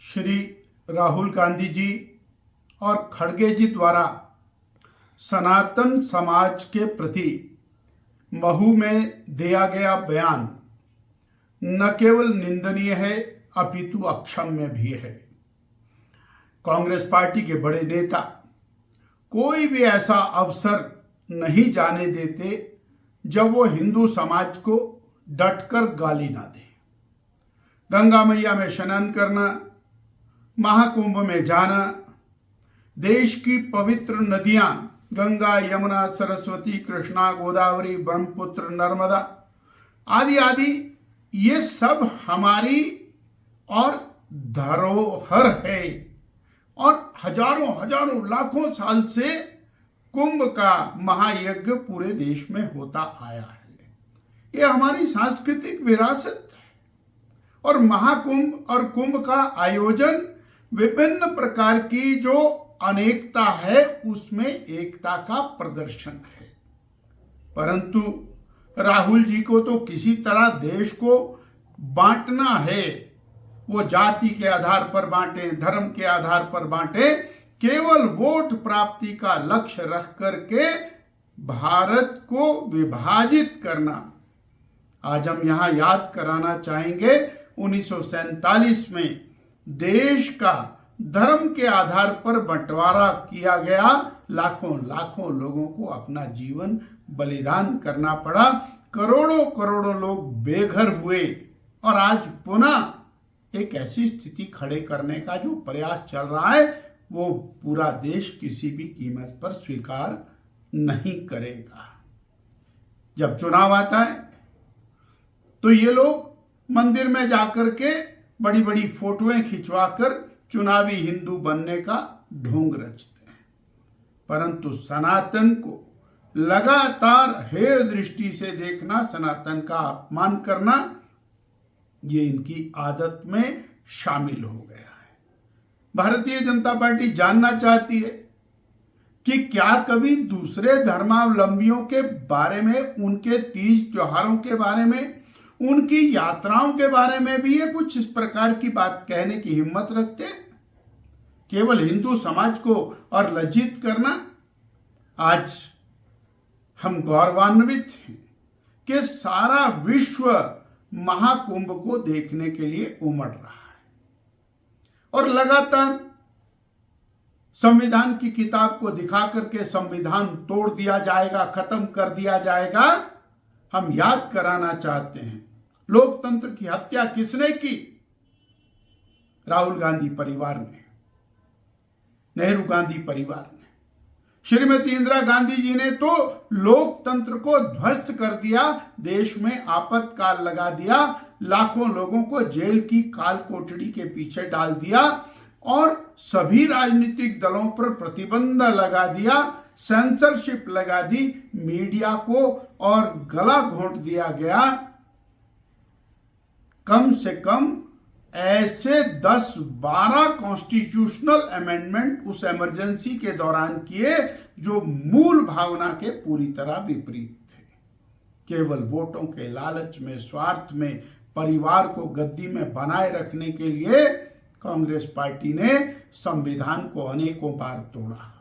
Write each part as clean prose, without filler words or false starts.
श्री राहुल गांधी जी और खड़गे जी द्वारा सनातन समाज के प्रति महू में दिया गया बयान न केवल निंदनीय है अपितु अक्षम्य भी है। कांग्रेस पार्टी के बड़े नेता कोई भी ऐसा अवसर नहीं जाने देते जब वो हिंदू समाज को डटकर गाली ना दे। गंगा मैया में स्नान करना, महाकुंभ में जाना, देश की पवित्र नदियां गंगा, यमुना, सरस्वती, कृष्णा, गोदावरी, ब्रह्मपुत्र, नर्मदा आदि आदि ये सब हमारी और धरोहर है और हजारों हजारों लाखों साल से कुंभ का महायज्ञ पूरे देश में होता आया है। ये हमारी सांस्कृतिक विरासत है और महाकुंभ और कुंभ का आयोजन विभिन्न प्रकार की जो अनेकता है उसमें एकता का प्रदर्शन है। परंतु राहुल जी को तो किसी तरह देश को बांटना है। वो जाति के आधार पर बांटे, धर्म के आधार पर बांटे, केवल वोट प्राप्ति का लक्ष्य रख करके भारत को विभाजित करना। आज हम यहां याद कराना चाहेंगे 1947 में देश का धर्म के आधार पर बंटवारा किया गया। लाखों लाखों लोगों को अपना जीवन बलिदान करना पड़ा, करोड़ों करोड़ों लोग बेघर हुए और आज पुनः एक ऐसी स्थिति खड़े करने का जो प्रयास चल रहा है वो पूरा देश किसी भी कीमत पर स्वीकार नहीं करेगा। जब चुनाव आता है तो ये लोग मंदिर में जाकर के बड़ी बड़ी फोटोएं खिंचवाकर चुनावी हिंदू बनने का ढोंग रचते हैं, परंतु सनातन को लगातार हेय दृष्टि से देखना, सनातन का अपमान करना, ये इनकी आदत में शामिल हो गया है। भारतीय जनता पार्टी जानना चाहती है कि क्या कभी दूसरे धर्मावलंबियों के बारे में, उनके तीज त्योहारों के बारे में, उनकी यात्राओं के बारे में भी ये कुछ इस प्रकार की बात कहने की हिम्मत रखते हैं? केवल हिंदू समाज को और लज्जित करना। आज हम गौरवान्वित हैं कि सारा विश्व महाकुंभ को देखने के लिए उमड़ रहा है और लगातार संविधान की किताब को दिखा करके संविधान तोड़ दिया जाएगा, खत्म कर दिया जाएगा। हम याद कराना चाहते हैं लोकतंत्र की हत्या किसने की? राहुल गांधी परिवार ने, नेहरू गांधी परिवार ने, श्रीमती इंदिरा गांधी जी ने तो लोकतंत्र को ध्वस्त कर दिया, देश में आपातकाल लगा दिया, लाखों लोगों को जेल की काल कोठड़ी के पीछे डाल दिया और सभी राजनीतिक दलों पर प्रतिबंध लगा दिया, सेंसरशिप लगा दी, मीडिया को और गला घोंट दिया गया। कम से कम ऐसे 10-12 कॉन्स्टिट्यूशनल अमेंडमेंट उस इमरजेंसी के दौरान किए जो मूल भावना के पूरी तरह विपरीत थे। केवल वोटों के लालच में, स्वार्थ में, परिवार को गद्दी में बनाए रखने के लिए कांग्रेस पार्टी ने संविधान को अनेकों बार तोड़ा।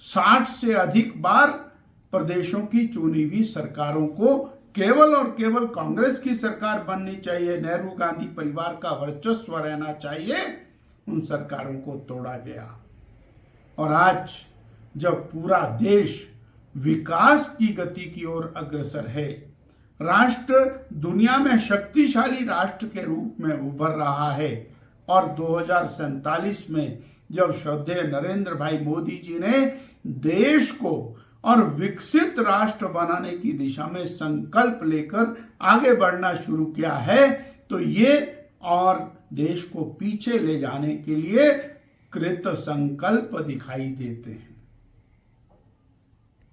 60 से अधिक बार प्रदेशों की चुनी हुई सरकारों को केवल और केवल कांग्रेस की सरकार बननी चाहिए, नेहरू गांधी परिवार का वर्चस्व रहना चाहिए, उन सरकारों को तोड़ा गया। और आज जब पूरा देश विकास की गति की ओर अग्रसर है, राष्ट्र दुनिया में शक्तिशाली राष्ट्र के रूप में उभर रहा है और 2047 में जब श्रद्धेय नरेंद्र भाई मोदी जी ने देश को और विकसित राष्ट्र बनाने की दिशा में संकल्प लेकर आगे बढ़ना शुरू किया है, तो ये और देश को पीछे ले जाने के लिए कृत संकल्प दिखाई देते हैं।